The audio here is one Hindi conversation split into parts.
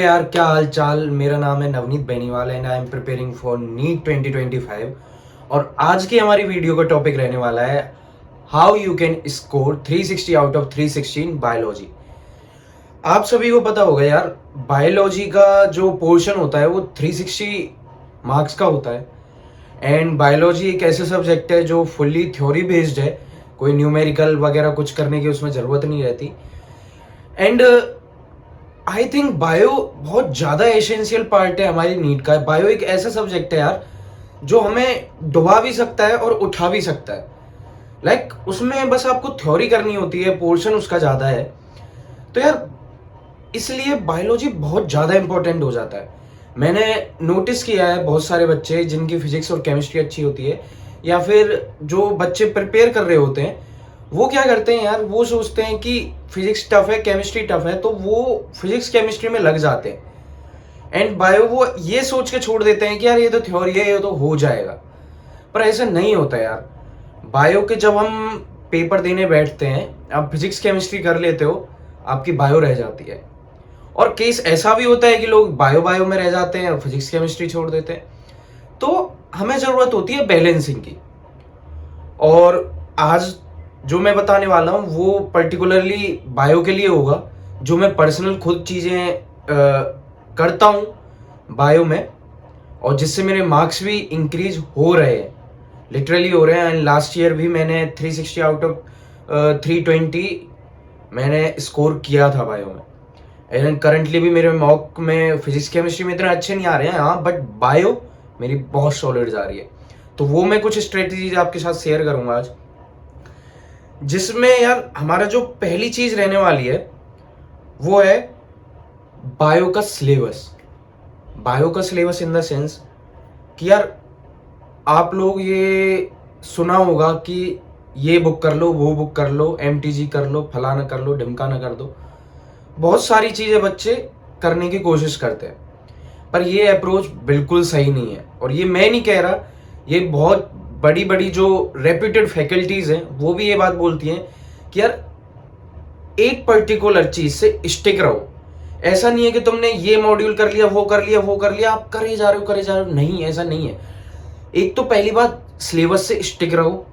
यार, क्या हाल चाल। मेरा नाम है Navneet Beniwal and I am preparing for NEET 2025। और आज की हमारी वीडियो का टॉपिक रहने वाला है how you can score 360 out of 360 in biology. आप सभी को पता होगा यार, बायोलॉजी का जो पोर्शन होता है वो 360 मार्क्स का होता है। एंड बायोलॉजी एक ऐसा सब्जेक्ट है जो फुल्ली थ्योरी बेस्ड है, कोई न्यूमेरिकल वगैरह कुछ करने की उसमें ज़रूरत नहीं रहती। एंड आई थिंक बायो बहुत ज़्यादा एसेंशियल पार्ट है हमारी नीट का। बायो एक ऐसा सब्जेक्ट है यार जो हमें डुबा भी सकता है और उठा भी सकता है। उसमें बस आपको थ्योरी करनी होती है, पोर्शन उसका ज़्यादा है। तो यार इसलिए बायोलॉजी बहुत ज़्यादा इंपॉर्टेंट हो जाता है। मैंने नोटिस किया है बहुत सारे बच्चे जिनकी फिजिक्स और केमिस्ट्री अच्छी होती है, या फिर जो बच्चे प्रिपेयर कर रहे होते हैं, वो क्या करते हैं यार, वो सोचते हैं कि फिजिक्स टफ है, केमिस्ट्री टफ है, तो वो फिजिक्स केमिस्ट्री में लग जाते हैं। एंड बायो वो ये सोच के छोड़ देते हैं कि यार ये तो थ्योरी है, ये तो हो जाएगा। पर ऐसा नहीं होता यार। बायो के जब हम पेपर देने बैठते हैं, आप फिजिक्स केमिस्ट्री कर लेते हो, आपकी बायो रह जाती है। और केस ऐसा भी होता है कि लोग बायो बायो में रह जाते हैं और फिजिक्स केमिस्ट्री छोड़ देते हैं। तो हमें ज़रूरत होती है बैलेंसिंग की। और आज जो मैं बताने वाला हूँ वो पर्टिकुलरली बायो के लिए होगा, जो मैं पर्सनल खुद चीज़ें करता हूँ बायो में, और जिससे मेरे मार्क्स भी इंक्रीज हो रहे हैं, लिटरली हो रहे हैं। एंड लास्ट ईयर भी मैंने 360 आउट ऑफ 320 मैंने स्कोर किया था बायो में। एंड करंटली भी मेरे मॉक में फिजिक्स केमिस्ट्री में इतने अच्छे नहीं आ रहे हैं, हाँ, बट बायो मेरी बहुत सॉलिड जा रही है। तो वो मैं कुछ स्ट्रेटजीज आपके साथ शेयर करूंगा आज, जिसमें यार हमारा जो पहली चीज रहने वाली है वो है बायो का सिलेबस। बायो का सिलेबस इन द सेंस कि यार आप लोग ये सुना होगा कि ये बुक कर लो, वो बुक कर लो, एमटीजी कर लो, फलाना कर लो, ढिमकाना कर दो। बहुत सारी चीज़ें बच्चे करने की कोशिश करते हैं, पर ये अप्रोच बिल्कुल सही नहीं है। और ये मैं नहीं कह रहा, ये बहुत बड़ी बड़ी जो रेप्यूटेड फैकल्टीज़ हैं वो भी ये बात बोलती हैं कि यार एक पर्टिकुलर चीज़ से स्टिक रहो। ऐसा नहीं है कि तुमने ये मॉड्यूल कर लिया, वो कर लिया, वो कर लिया, आप करे जा रहे हो, करे जा रहे हो। नहीं, ऐसा नहीं है। एक तो पहली बात, सिलेबस से स्टिक रहो।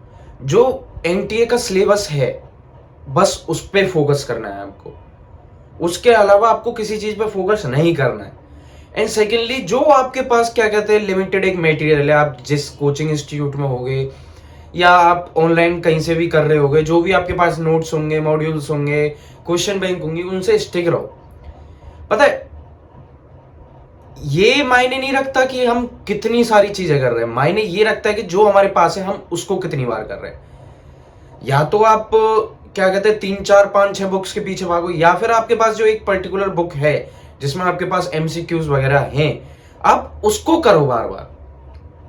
जो एनटीए का सिलेबस है बस उस पर फोकस करना है आपको, उसके अलावा आपको किसी चीज पे फोकस नहीं करना है। एंड सेकेंडली, जो आपके पास क्या कहते हैं लिमिटेड एक मटेरियल है, आप जिस कोचिंग इंस्टीट्यूट में होगे या आप ऑनलाइन कहीं से भी कर रहे होगे, जो भी आपके पास नोट्स होंगे, मॉड्यूल्स होंगे, क्वेश्चन बैंक होंगी, उनसे स्टिक रहो। पता है, ये मायने नहीं रखता कि हम कितनी सारी चीजें कर रहे हैं, मायने ये रखता है कि जो हमारे पास है हम उसको कितनी बार कर रहे हैं। या तो आप क्या कहते हैं 3 4 5 6 बुक्स के पीछे भागो, या फिर आपके पास जो एक पर्टिकुलर बुक है जिसमें आपके पास एमसीक्यूज वगैरह हैं, आप उसको करो बार बार।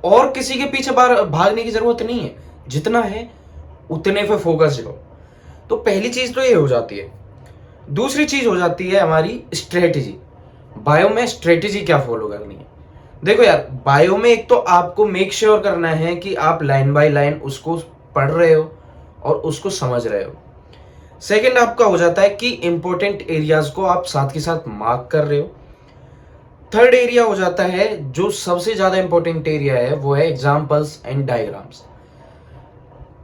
और किसी के पीछे बार भागने की जरूरत नहीं है, जितना है उतने पे फोकस रहो। तो पहली चीज तो ये हो जाती है। दूसरी चीज हो जाती है हमारी स्ट्रेटेजी। बायो में स्ट्रेटेजी क्या फॉलो करनी है। देखो यार, बायो में एक तो आपको मेक श्योर करना है कि आप लाइन बाय लाइन उसको पढ़ रहे हो और उसको समझ रहे हो। सेकंड आपका हो जाता है कि इंपॉर्टेंट एरियाज को आप साथ के साथ मार्क कर रहे हो। थर्ड एरिया हो जाता है, जो सबसे ज्यादा इंपॉर्टेंट एरिया है, वो है एग्जाम्पल्स एंड डायग्राम्स।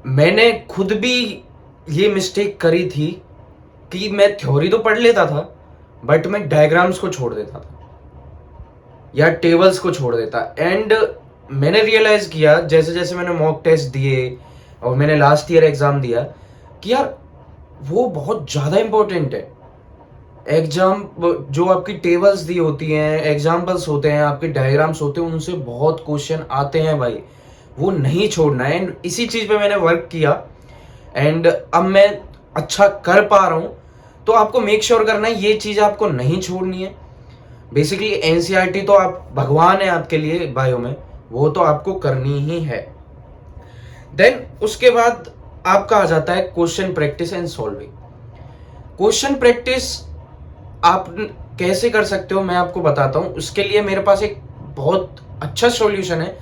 मैंने खुद भी ये मिस्टेक करी थी कि मैं थ्योरी तो पढ़ लेता था, बट मैं डायग्राम्स को छोड़ देता था या टेबल्स को छोड़ देता। एंड मैंने रियलाइज किया जैसे जैसे मैंने मॉक टेस्ट दिए और मैंने लास्ट ईयर एग्जाम दिया कि यार वो बहुत ज़्यादा इंपॉर्टेंट है। एग्जाम जो आपकी टेबल्स दी होती हैं, एग्जाम्पल्स होते हैं, आपके डायग्राम्स होते हैं, उनसे बहुत क्वेश्चन आते हैं भाई, वो नहीं छोड़ना है। एंड इसी चीज़ पे मैंने वर्क किया एंड अब मैं अच्छा कर पा रहा हूँ। तो आपको मेक श्योर करना है ये चीज़ आपको नहीं छोड़नी है। बेसिकली एनसीईआरटी तो आप भगवान है आपके लिए बायो में, वो तो आपको करनी ही है। देन उसके बाद आपका आ जाता है question practice and solving. Question practice आप कैसे कर सकते हो मैं आपको बताता हूँ। उसके लिए मेरे पास एक बहुत अच्छा सॉल्यूशन है,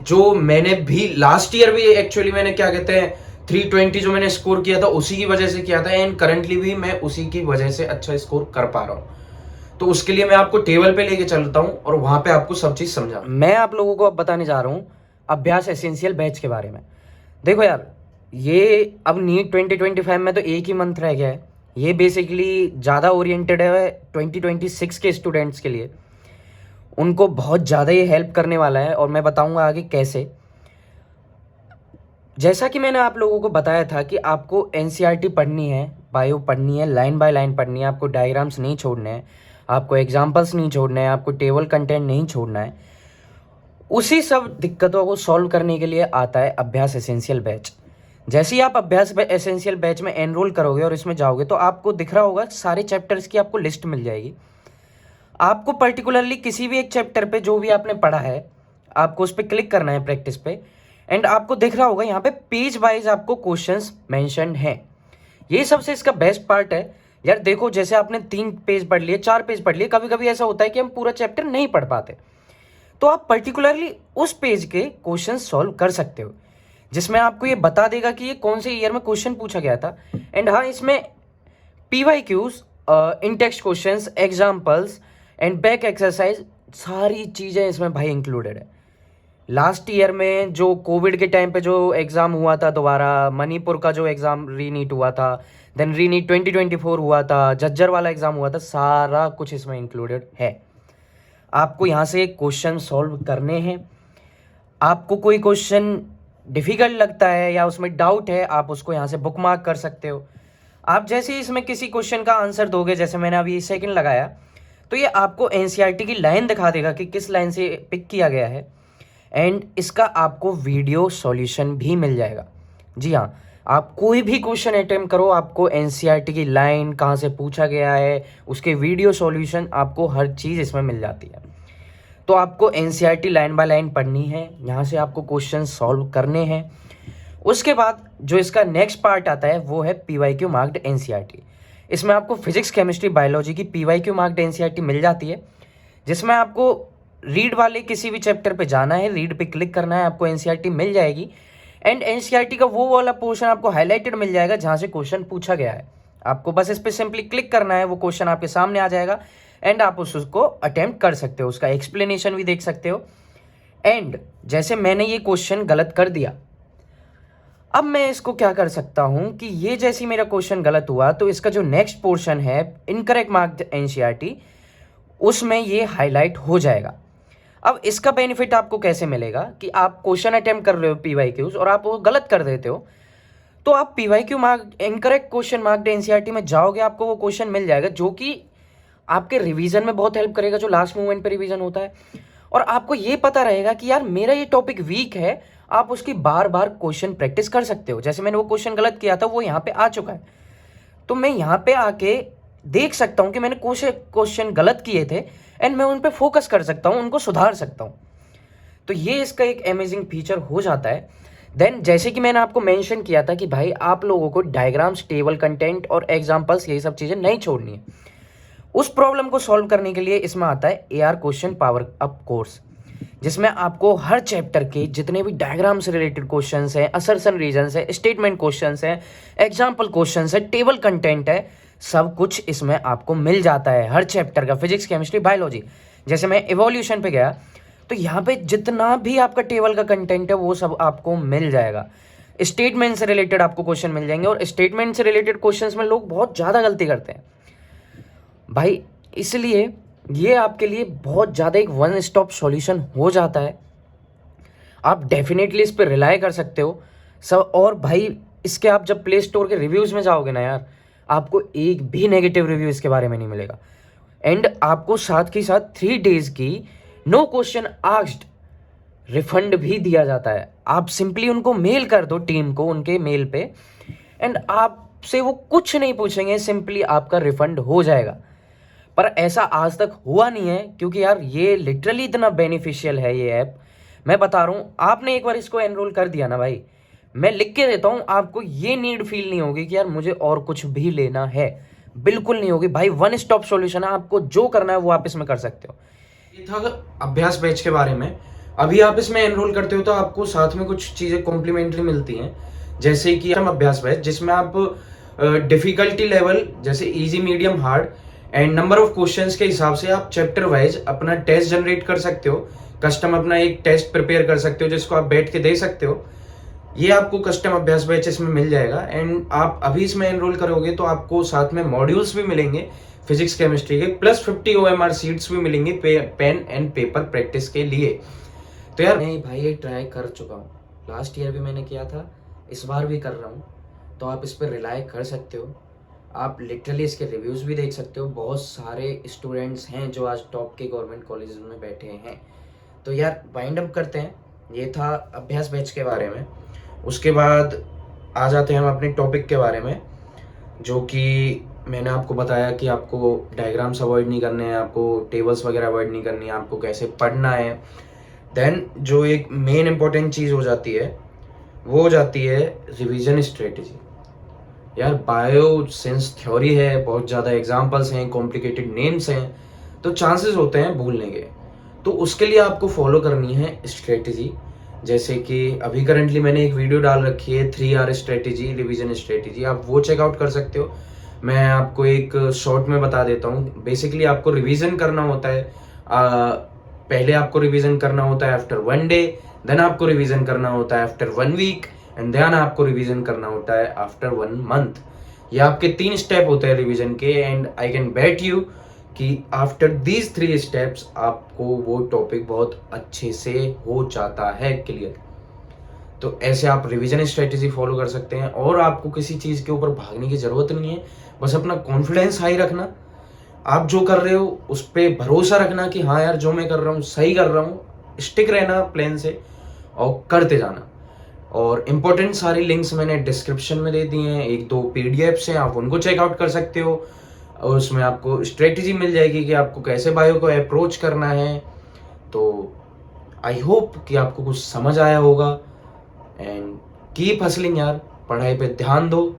जो मैंने भी लास्ट ईयर भी एक्चुअली मैंने क्या कहते हैं 320 जो मैंने स्कोर किया था उसी की वजह से किया था, एंड करंटली भी मैं उसी की वजह से अच्छा स्कोर कर पा रहा हूँ। तो उसके लिए मैं आपको टेबल पे लेके चलता हूँ और वहां पे आपको सब चीज समझा। मैं आप लोगों को अब बताने जा रहा हूँ अभ्यास एसेंशियल बैच के बारे में। देखो यार, ये अब नीट 2025 में तो एक ही मंथ रह गया है। ये बेसिकली ज़्यादा ओरिएंटेड है 2026 के स्टूडेंट्स के लिए। उनको बहुत ज़्यादा ये हेल्प करने वाला है और मैं बताऊंगा आगे कैसे। जैसा कि मैंने आप लोगों को बताया था कि आपको एनसीईआरटी पढ़नी है, बायो पढ़नी है, लाइन बाय लाइन पढ़नी है, आपको डायग्राम्स नहीं छोड़ने हैं, आपको एग्जाम्पल्स नहीं छोड़ने हैं, आपको टेबल कंटेंट नहीं छोड़ना है। उसी सब दिक्कतों को सॉल्व करने के लिए आता है अभ्यास एसेंशियल बैच। जैसे ही आप अभ्यास एसेंशियल बैच में एनरोल करोगे और इसमें जाओगे तो आपको दिख रहा होगा सारे चैप्टर्स की आपको लिस्ट मिल जाएगी। आपको पर्टिकुलरली किसी भी एक चैप्टर पे जो भी आपने पढ़ा है आपको उस पर क्लिक करना है प्रैक्टिस पे, एंड आपको दिख रहा होगा यहाँ पे पेज वाइज आपको क्वेश्चंस मेंशन्ड हैं। ये सबसे इसका बेस्ट पार्ट है यार। देखो, जैसे आपने 3 पेज पढ़ लिए, 4 पेज पढ़ लिए, कभी कभी ऐसा होता है कि हम पूरा चैप्टर नहीं पढ़ पाते, तो आप पर्टिकुलरली उस पेज के क्वेश्चन सॉल्व कर सकते हो, जिसमें आपको ये बता देगा कि ये कौन से ईयर में क्वेश्चन पूछा गया था। एंड हाँ, इसमें PYQs, in text questions, examples and back exercise, सारी चीज़ें इसमें भाई इंक्लूडेड है। लास्ट ईयर में जो कोविड के टाइम पे जो एग्ज़ाम हुआ था, दोबारा मणिपुर का जो एग्ज़ाम रीनीट हुआ था, देन रीनीट 2024 हुआ था, झज्जर वाला एग्ज़ाम हुआ था, सारा कुछ इसमें इंक्लूडेड है। आपको यहाँ से क्वेश्चन सॉल्व करने हैं। आपको कोई क्वेश्चन डिफ़िकल्ट लगता है या उसमें डाउट है, आप उसको यहाँ से बुक मार्क कर सकते हो। आप जैसे ही इसमें किसी क्वेश्चन का आंसर दोगे, जैसे मैंने अभी सेकंड लगाया, तो ये आपको एनसीईआरटी की लाइन दिखा देगा कि किस लाइन से पिक किया गया है, एंड इसका आपको वीडियो सॉल्यूशन भी मिल जाएगा। जी हाँ, आप कोई भी क्वेश्चन अटेम्प्ट करो, आपको एनसीईआरटी की लाइन कहाँ से पूछा गया है, उसके वीडियो सॉल्यूशन, आपको हर चीज़ इसमें मिल जाती है। तो आपको एनसीईआरटी लाइन बाय लाइन पढ़नी है, यहाँ से आपको क्वेश्चन सॉल्व करने हैं। उसके बाद जो इसका नेक्स्ट पार्ट आता है वो है PYQ मार्क्ड एनसीईआरटी। इसमें आपको फिजिक्स, केमिस्ट्री, बायोलॉजी की PYQ मार्क्ड एनसीईआरटी मिल जाती है, जिसमें आपको रीड वाले किसी भी चैप्टर पे जाना है, रीड पे क्लिक करना है, आपको एनसीईआरटी मिल जाएगी। एंड एनसीईआरटी का वो वाला पोर्शन आपको हाईलाइटेड मिल जाएगा जहाँ से क्वेश्चन पूछा गया है। आपको बस इस पर सिंपली क्लिक करना है, वो क्वेश्चन आपके सामने आ जाएगा एंड आप उसको अटेम्प्ट कर सकते हो, उसका एक्सप्लेनेशन भी देख सकते हो। एंड जैसे मैंने ये क्वेश्चन गलत कर दिया, अब मैं इसको क्या कर सकता हूं कि ये जैसे मेरा क्वेश्चन गलत हुआ तो इसका जो नेक्स्ट पोर्शन है इनकरेक्ट मार्क्ड एनसीईआरटी, उसमें ये हाईलाइट हो जाएगा। अब इसका बेनिफिट आपको कैसे मिलेगा कि आप क्वेश्चन अटेम्प्ट कर रहे हो PYQs और आप वो गलत कर देते हो, तो आप PYQ mark incorrect question marked NCERT में जाओगे, आपको वो क्वेश्चन मिल जाएगा जो कि आपके रिवीजन में बहुत हेल्प करेगा, जो लास्ट मोमेंट पे रिवीजन होता है। और आपको ये पता रहेगा कि यार मेरा ये टॉपिक वीक है, आप उसकी बार बार क्वेश्चन प्रैक्टिस कर सकते हो। जैसे मैंने वो क्वेश्चन गलत किया था, वो यहाँ पे आ चुका है, तो मैं यहाँ पे आके देख सकता हूँ कि मैंने क्वेश्चन गलत किए थे एंड मैं उन पे फोकस कर सकता हूँ, उनको सुधार सकता हूँ। तो ये इसका एक अमेजिंग फीचर हो जाता है। देन जैसे कि मैंने आपको मेंशन किया था कि भाई आप लोगों को डायग्राम्स, टेबल कंटेंट और एग्जांपल्स, यही सब चीज़ें नहीं छोड़नी है। उस प्रॉब्लम को सॉल्व करने के लिए इसमें आता है AR question power up course, जिसमें आपको हर चैप्टर के जितने भी डायग्राम से रिलेटेड क्वेश्चंस हैं, असर्शन रीजन्स है, स्टेटमेंट क्वेश्चंस हैं, एग्जाम्पल क्वेश्चंस है, टेबल कंटेंट है, सब कुछ इसमें आपको मिल जाता है हर चैप्टर का, फिजिक्स, केमिस्ट्री, बायोलॉजी। जैसे मैं इवोल्यूशन पे गया तो यहाँ पे जितना भी आपका टेबल का कंटेंट है वो सब आपको मिल जाएगा। स्टेटमेंट से रिलेटेड आपको क्वेश्चन मिल जाएंगे, और स्टेटमेंट से रिलेटेड क्वेश्चंस में लोग बहुत ज़्यादा गलती करते हैं भाई, इसलिए ये आपके लिए बहुत ज़्यादा एक वन स्टॉप सॉल्यूशन हो जाता है। आप डेफिनेटली इस पर रिलाई कर सकते हो सब। और भाई इसके आप जब प्ले स्टोर के रिव्यूज़ में जाओगे ना यार, आपको एक भी नेगेटिव रिव्यू इसके बारे में नहीं मिलेगा। एंड आपको साथ ही साथ 3 डेज की नो क्वेश्चन आस्क्ड रिफंड भी दिया जाता है। आप सिंपली उनको मेल कर दो, टीम को, उनके मेल पे, एंड आपसे वो कुछ नहीं पूछेंगे, सिंपली आपका रिफंड हो जाएगा। पर ऐसा आज तक हुआ नहीं है, क्योंकि यार ये लिटरली इतना बेनिफिशियल है ये ऐप। मैं बता रहा हूँ, आपने एक बार इसको एनरोल कर दिया ना भाई, मैं लिख के देता हूँ, आपको ये नीड फील नहीं होगी कि यार मुझे और कुछ भी लेना है, बिल्कुल नहीं होगी भाई। वन स्टॉप सॉल्यूशन है, आपको जो करना है वो आप इसमें कर सकते हो। ये था अभ्यास बैच के बारे में। अभी आप इसमें एनरोल करते हो तो आपको साथ में कुछ चीज़ें कॉम्प्लीमेंट्री मिलती हैं, जैसे कि हम अभ्यास बैच, जिसमें आप डिफिकल्टी लेवल जैसे easy, medium, hard and number of questions के हिसाब से आप चैप्टर वाइज अपना टेस्ट जनरेट कर सकते हो, कस्टम अपना एक टेस्ट प्रिपेयर कर सकते हो जिसको आप बैठ के दे सकते हो। ये आपको कस्टम अभ्यास बैच इसमें मिल जाएगा एंड आप अभी इसमें एनरोल करोगे तो आपको साथ में मॉड्यूल्स भी मिलेंगे फिजिक्स केमिस्ट्री के, प्लस 50 OMR सीट्स भी मिलेंगी पेन एंड पेपर प्रैक्टिस के लिए। तो यार नहीं भाई, ये ट्राई कर चुका हूँ, लास्ट ईयर भी मैंने किया था, इस बार भी कर रहा हूँ, तो आप इस पर रिलाई कर सकते हो। आप लिटरली इसके रिव्यूज़ भी देख सकते हो, बहुत सारे स्टूडेंट्स हैं जो आज टॉप के गवर्नमेंट कॉलेजेस में बैठे हैं। तो यार वाइंड अप करते हैं, ये था अभ्यास बैच के बारे में। उसके बाद आ जाते हैं हम अपने टॉपिक के बारे में, जो कि मैंने आपको बताया कि आपको डायग्राम्स अवॉइड नहीं करने हैं, आपको टेबल्स वगैरह अवॉइड नहीं करनी है, आपको कैसे पढ़ना है। देन जो एक मेन इंपॉर्टेंट चीज़ हो जाती है वो हो जाती है रिवीजन स्ट्रेटजी। यार बायो सिंस थ्योरी है, बहुत ज़्यादा एग्जाम्पल्स हैं, कॉम्प्लिकेटेड नेम्स हैं, तो चांसेस होते हैं भूलने के। तो उसके लिए आपको फॉलो करनी है स्ट्रेटजी। जैसे कि अभी करंटली मैंने एक वीडियो डाल रखी है 3R स्ट्रेटजी, रिवीजन स्ट्रेटजी, आप वो चेकआउट कर सकते हो। मैं आपको एक शॉर्ट में बता देता हूँ। बेसिकली आपको रिवीजन करना होता है, पहले आपको रिवीजन करना होता है आफ्टर 1 डे, देन आपको रिवीजन करना होता है आफ्टर 1 वीक एंड देन आपको रिवीजन करना होता है आफ्टर 1 मंथ। ये आपके 3 स्टेप होते हैं रिवीजन के and I can bet you कि आफ्टर दीज 3 स्टेप्स आपको वो टॉपिक बहुत अच्छे से हो जाता है क्लियर। तो ऐसे आप रिवीजन स्ट्रेटजी फॉलो कर सकते हैं और आपको किसी चीज़ के ऊपर भागने की ज़रूरत नहीं है, बस अपना कॉन्फिडेंस हाई रखना, आप जो कर रहे हो उस पर भरोसा रखना कि हाँ यार जो मैं कर रहा हूँ सही कर रहा हूँ, स्टिक रहना प्लान से और करते जाना। और इम्पोर्टेंट सारी लिंक्स मैंने डिस्क्रिप्शन में दे दी हैं, 1-2 PDFs हैं, आप उनको चेकआउट कर सकते हो और उसमें आपको स्ट्रेटजी मिल जाएगी कि आपको कैसे बायो को अप्रोच करना है। तो आई होप कि आपको कुछ समझ आया होगा एंड कीप हसलिंग यार, पढ़ाई पे ध्यान दो,